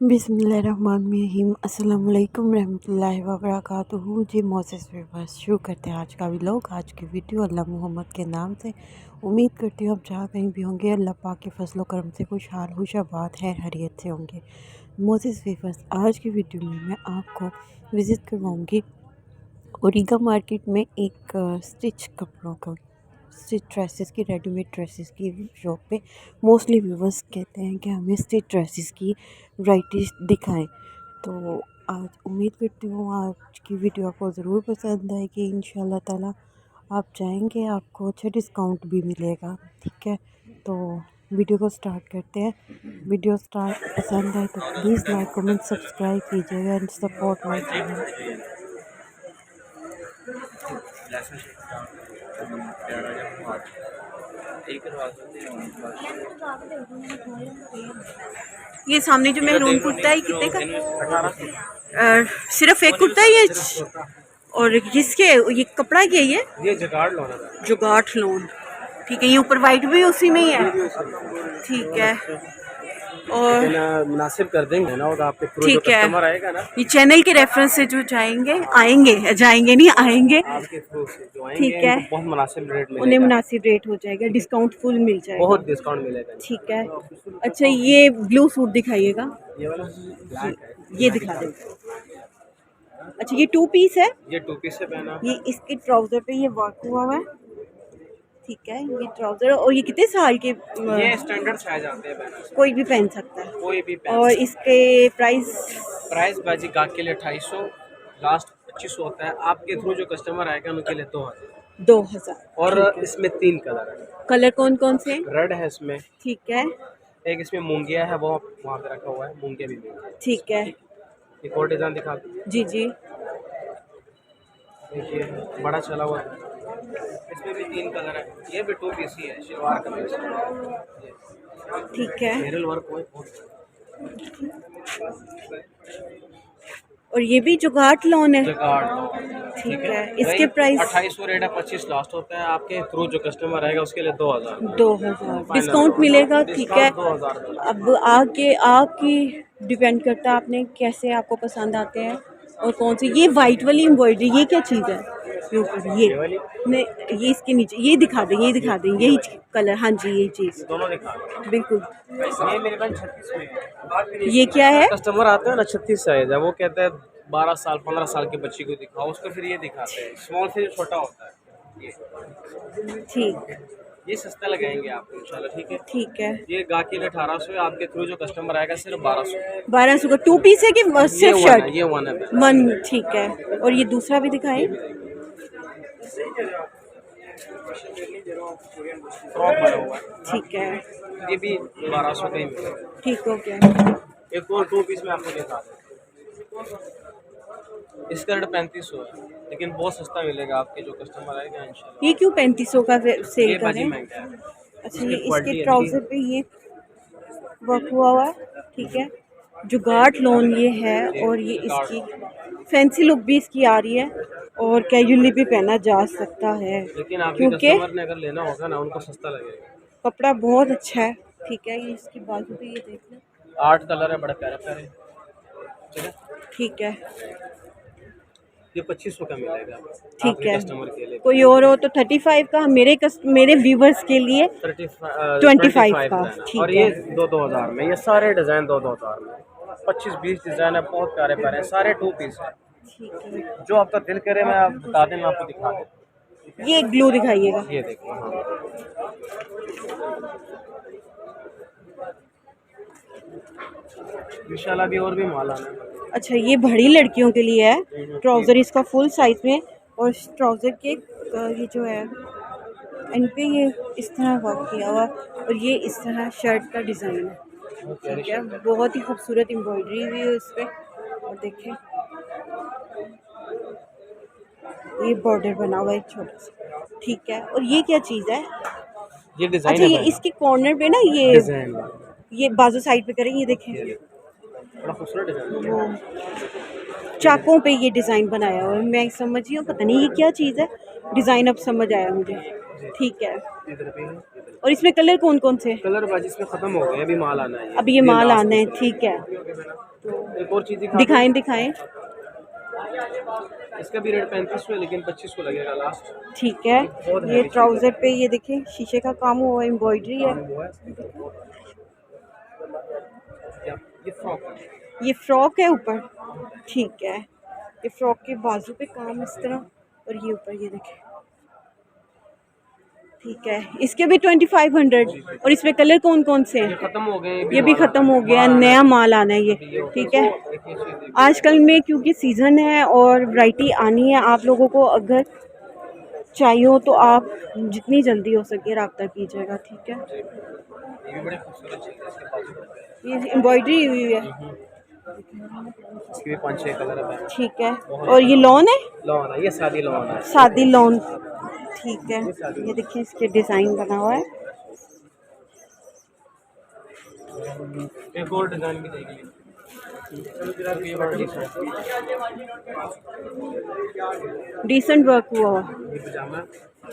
बिस्मिल्लाहिर्रहमानिर्रहीम अस्सलाम वालेकुम रहमतुल्लाहि व बरकातुहू। जी मोसेस व्यूअर्स, शुरू करते हैं आज का व्लॉग, आज की वीडियो अल्लाह मोहम्मद के नाम से। उम्मीद करती हूँ आप जहाँ कहीं भी होंगे अल्लाह पाक के फजलो करम से खुशहाल खुशाबाद है हरियत से होंगे। मोसेस व्यूअर्स, आज की वीडियो में मैं आपको विज़िट करवाऊँगी ओरिगा मार्केट में एक स्टिच कपड़ों का, स्टिच ड्रेसेस की, रेडीमेड ड्रेसेस की शॉप पे। मोस्टली व्यूवर्स कहते हैं कि हमें स्टिच ड्रेसेस की वैराइटीज़ दिखाएं, तो आज उम्मीद करती हूँ आज की वीडियो आपको ज़रूर पसंद आएगी। इंशाल्लाह ताला आप जाएंगे आपको अच्छा डिस्काउंट भी मिलेगा। ठीक है, तो वीडियो को स्टार्ट करते हैं। वीडियो स्टार्ट पसंद आए तो प्लीज़ लाइक कमेंट सब्सक्राइब कीजिएगा एंड सपोर्ट माई चैनल। ये सामने जो मेहरून कुर्ता है कितने का? सिर्फ एक कुर्ता है ये, और किसके ये कपड़ा क्या है? ये जुगाड़ लोन है। जुगाड़ लोन, ठीक है। ये ऊपर वाइट भी उसी में ही है, ठीक है। और मुनासिब कर देंगे ना, और आपके थ्रू जो ठीक है, कस्टमर आएगा ना, ये चैनल के रेफरेंस से जो आएंगे जाएंगे नहीं आएंगे, आपके थ्रू से जो आएंगे ठीक है, इनको बहुत मुनासिब रेट मिलेगा, उन्हें मुनासिब रेट हो जाएगा, डिस्काउंट फुल मिल जाएगा, बहुत डिस्काउंट मिलेगा। ठीक है। अच्छा, ये ब्लू सूट दिखाइएगा, ये वाला ब्लैक है, ये दिखा दें। अच्छा, ये 2 पीस है, ये 2 पीस से पहना। ये इसके ट्राउजर पे ये वर्क हुआ हुआ है, ठीक है। ये ट्राउजर, और ये कितने साल के? ये स्टैंडर्ड साइज आते हैं पहना, कोई भी पहन सकता है, कोई भी पहन और सकता इसके प्राइस बाजी गाहक के लिए 250, लास्ट 2500 होता है। आपके थ्रू जो कस्टमर आएगा उनके लिए 2000। 2000, और इसमें 3 कलर है। कलर कौन कौन से? रेड है इसमें, ठीक है, एक इसमें मूंगिया है, वो वहाँ पे रखा हुआ है, मूंगिया भी मिलेगा। ठीक है, एक और डिज़ाइन दिखा दो। जी जी, देखिए बड़ा चला हुआ है, इसमें भी 3 कलर है। ये भी 2 पीस ही है, शलवार कमीज, ठीक है। मेरल वर्क हुआ है। और ये भी जुगाड़ लोन है, जगाड़, ठीक है। इसके प्राइस 2800 रेट है, 25 लास्ट होता है। आपके थ्रू जो कस्टमर आएगा उसके लिए 2000 2000 डिस्काउंट मिलेगा, ठीक है। 2000। अब आगे आपकी डिपेंड करता है आपने कैसे, आपको पसंद आते हैं और कौन सी। ये वाइट वाली एम्ब्रॉयडरी, ये क्या चीज़ है? ये ऊपर ये नहीं, ये इसके नीचे ये दिखा दें, ये दिखा दें, यही कलर, हाँ जी यही चीज़, दोनों दिखा। बिल्कुल। ये मेरे पास 36 में है। ये क्या है? कस्टमर आते हैं ना, 36 साइज है, वो कहते हैं 12 साल 15 साल के बच्ची को दिखाओ, उसको फिर ये दिखाते हैं, स्मॉल से जो छोटा होता है ये। ठीक, ये सस्ता लगाएंगे आपको इंशाल्लाह, ठीक है। ठीक है। ये गाहकी के लिए 1800 है, आपके थ्रू जो कस्टमर आएगा सिर्फ 1200। 1200 का 2 पीस है कि सिर्फ ये शर्ट? ये वन है। 1, ठीक है। और ये दूसरा भी दिखाएं, फ्रॉक बना हुआ है, ठीक है, ये भी 1200 का ही मिलेगा। ठीक हो गया। एक और 2 पीस में आपको दिखा दें, इसका रेट 3500 है, लेकिन बहुत सस्ता मिलेगा आपके जो कस्टमर आएगा इंशाल्लाह। ये क्यों 3500 का सेल ये कर बाजी रहे हैं? महंगा है। अच्छा, ये इसके ट्राउजर पे ये वर्क हुआ हुआ है, ठीक है। जुगाड़ लोन ये है, और ये इसकी फैंसी लुक भी इसकी आ रही है, और कैजुअली भी पहना जा सकता है, लेकिन आपके क्योंकि कस्टमर ने अगर लेना होगा ना, उनको सस्ता लगेगा। कपड़ा बहुत अच्छा है, ठीक है। ये इसकी बाजू पे ये देख लें, 8 कलर है, बड़े प्यारे प्यारे, ठीक है। ठीक है, ये 2500 का मिलेगा ठीक आपके है। कस्टमर के लिए। कोई और हो तो 35 का, मेरे व्यूवर्स के लिए 25 का, और ठीक ये है। 2000 में, ये सारे डिज़ाइन 2000 में, 25-20 डिज़ाइन है, बहुत प्यारे प्यारे हैं, सारे 2 पीस है। ठीक है, जो आपका दिल करे मैं आप बता दें, मैं आपको दिखा दूँ। ये एक ब्लू दिखाइएगा, ये देखो, हाँ इंशाल्लाह भी और भी माल आना है। अच्छा, ये बड़ी लड़कियों के लिए है, ट्राउज़र इसका फुल साइज में, और ट्राउज़र के ये जो है इन पे ये इस तरह वर्क किया हुआ, और ये इस तरह शर्ट का डिज़ाइन है, ठीक है। बहुत ही खूबसूरत एम्ब्रॉयडरी भी है इस पर, और देखें ये बॉर्डर बना हुआ है छोटा सा, ठीक है। और ये क्या चीज़ है? ये डिज़ाइन अच्छा, है, ये इसके कॉर्नर पे ना डिज़ाइन ये बाजू साइड पे करें, ये देखें, बड़ा खूबसूरत डिज़ाइन। वो चाकों पे ये डिज़ाइन बनाया हुआ है। मैं समझी हूँ, पता नहीं ये क्या चीज़ है, डिज़ाइन अब समझ आया मुझे, ठीक है। इधर पे है, और इसमें कलर कौन कौन से? कलर बाजी इसमें ख़त्म हो गए, अभी माल आना है। अभी ये माल आना है, ठीक है। एक और चीज़ दिखाएं दिखाएं। इसका भी रेट 3500 है, लेकिन 2500 लगेगा लास्ट। ठीक है। ये ट्राउज़र पे ये देखिए शीशे का काम हुआ, एम्ब्रॉयडरी है। ये फ्रॉक है। ये फ्रॉक है ऊपर, ठीक है। ये फ्रॉक के बाजू पे काम इस तरह, और ये ऊपर ये देखें, ठीक है। इसके भी 2500। और इसमें कलर कौन कौन से हैं? खत्म हो गए, ये भी ख़त्म हो गया, नया माल आना है ये, ठीक है। आजकल में क्योंकि सीज़न है और वैरायटी आनी है, आप लोगों को अगर चाहिए हो तो आप जितनी जल्दी हो सके रब्ता कीजिएगा, ठीक है। ये भी बड़े खूबसूरत चीज़ है, इसके बाजू ये एम्ब्रॉयडरी हुई है, इसके भी 5-6 कलर है। ठीक है। और ये लॉन है, लॉन है, ये शादी लॉन है। शादी लॉन, ठीक है। ये देखिए इसके डिज़ाइन बना हुआ है। एक और डिज़ाइन भी देख लीजिए। डिसेंट वर्क हुआ हुआ, ये पजामा,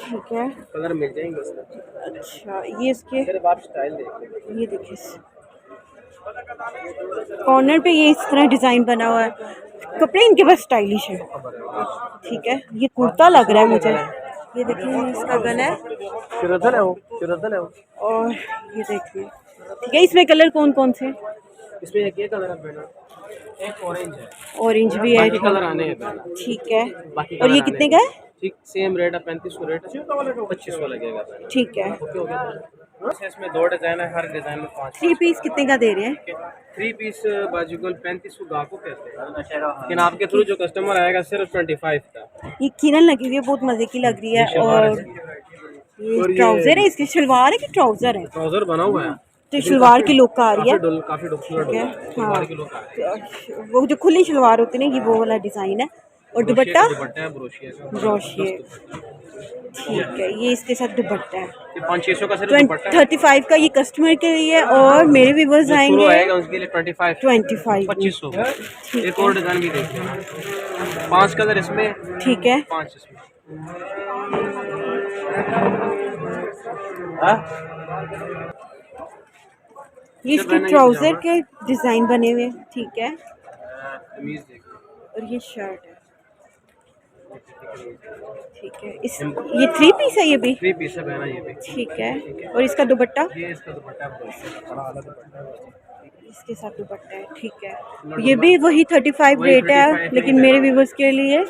ठीक है। कलर मिल जाएंगे उसमें। अच्छा, ये इसके, फिर आप स्टाइल देख लीजिए। ये देखिए कॉर्नर पे ये इस तरह डिज़ाइन बना हुआ है। कपड़े इनके पास स्टाइलिश है, ठीक है। ये कुर्ता लग रहा है मुझे, ये देखिए इसका गला है, शिरदल है वो, शिरदल है वो। और ये देखिए, ठीक है। इसमें कलर कौन कौन से? इसमें एक ये कलर है बहना, एक ऑरेंज है, ऑरेंज भी है, बाकी कलर आने हैं बहना। ठीक है। बाकी और ये कलर कितने आने का हैं। है? ठीक सेम रेट है, 3500 रेट है, 2500 लगेगा बहना। ठीक है। ओके हो गया बहना। इसमें 2 डिज़ाइन है, हर डिज़ाइन में 5 3 पीस कितने का दे रहे हैं? 3 पीस बाजूगल 3500 गाहकों कहते हैं, लेकिन आपके थ्रू जो कस्टमर आएगा सिर्फ 25 का। ये किरण लगी हुई है, बहुत मज़े की लग रही है। और ये ट्राउज़र है, इसकी शलवार है कि ट्राउज़र है? ट्राउजर बना हुआ है, तो शलवार की लुक आ रही है, काफी खूबसूरत ठीक है। है, शलवार की लुक आ रही है। हाँ, वो जो खुली शलवार होती है ना, ये वो वाला डिज़ाइन है। और दुपट्टा दुपट्टा है ब्रोशिया का, ब्रोशिये, ठीक है। ये इसके साथ दुपट्टा है। ये 500-600 का सिर्फ दुपट्टा है। 35 का ये कस्टमर के लिए, और मेरे व्यूअर्स जो आएंगे आएगा उसके लिए 25 2500। एक और डिजाइन भी देखिए, 5 कलर इसमें, ठीक है। 5 इसमें। हाँ? ये इसके ट्राउज़र के डिज़ाइन बने हुए, ठीक है। कमीज देखिए, और ये शर्ट है, ठीक है। इस ये 3 पीस है, ये भी 3 पीस है बहना, ये भी ठीक है। और इसका दुपट्टा, ये इसका दुपट्टा बड़ा अलग दुपट्टा है, इसके साथ दुपट्टा है, ठीक है। ये भी वही 35 रेट है, लेकिन मेरे व्यूवर्स के लिए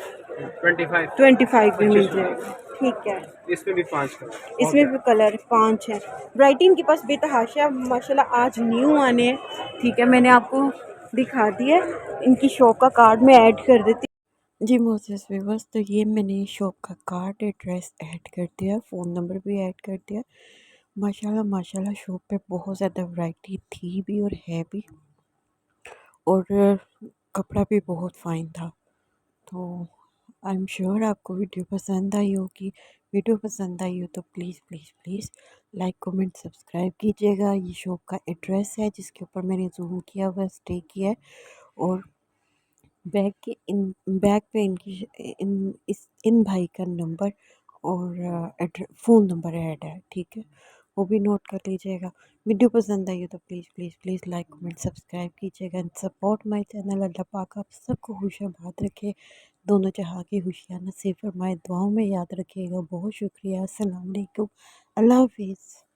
25 में मिल जाएगा, ठीक है। इसमें भी 5 का, इसमें भी कलर 5 है। वैरायटी इनके पास बेतहाशा माशाल्लाह आज न्यू आने हैं, ठीक है। मैंने आपको दिखा दिया, इनकी शॉप का कार्ड में ऐड कर देती जी मोसेस व्यूअर्स। तो ये मैंने शॉप का कार्ड एड्रेस ऐड कर दिया, फ़ोन नंबर भी ऐड कर दिया। माशाल्लाह माशाल्लाह शॉप पे बहुत ज़्यादा वैरायटी थी भी और है भी, और कपड़ा भी बहुत फ़ाइन था। तो आई एम श्योर आपको वीडियो पसंद आई होगी। वीडियो पसंद आई हो तो please please please like comment subscribe कीजिएगा। ये शॉप का एड्रेस है जिसके ऊपर मैंने जूम किया हुआ स्टे किया है, और बैग के बैग पे इन भाई का नंबर और फ़ोन नंबर ऐड है, ठीक है। वो भी नोट कर लीजिएगा। वीडियो पसंद आई हो तो please please please like comment subscribe कीजिएगा एंड सपोर्ट माय चैनल। अल्लाह पाक आप सबको खुशाबाद रखे, दोनों जहाँ की खुशियाँ नसीब फरमाए। दुआओं में याद रखिएगा। बहुत शुक्रिया। अस्सलाम वालेकुम, अल्लाह हाफिज़।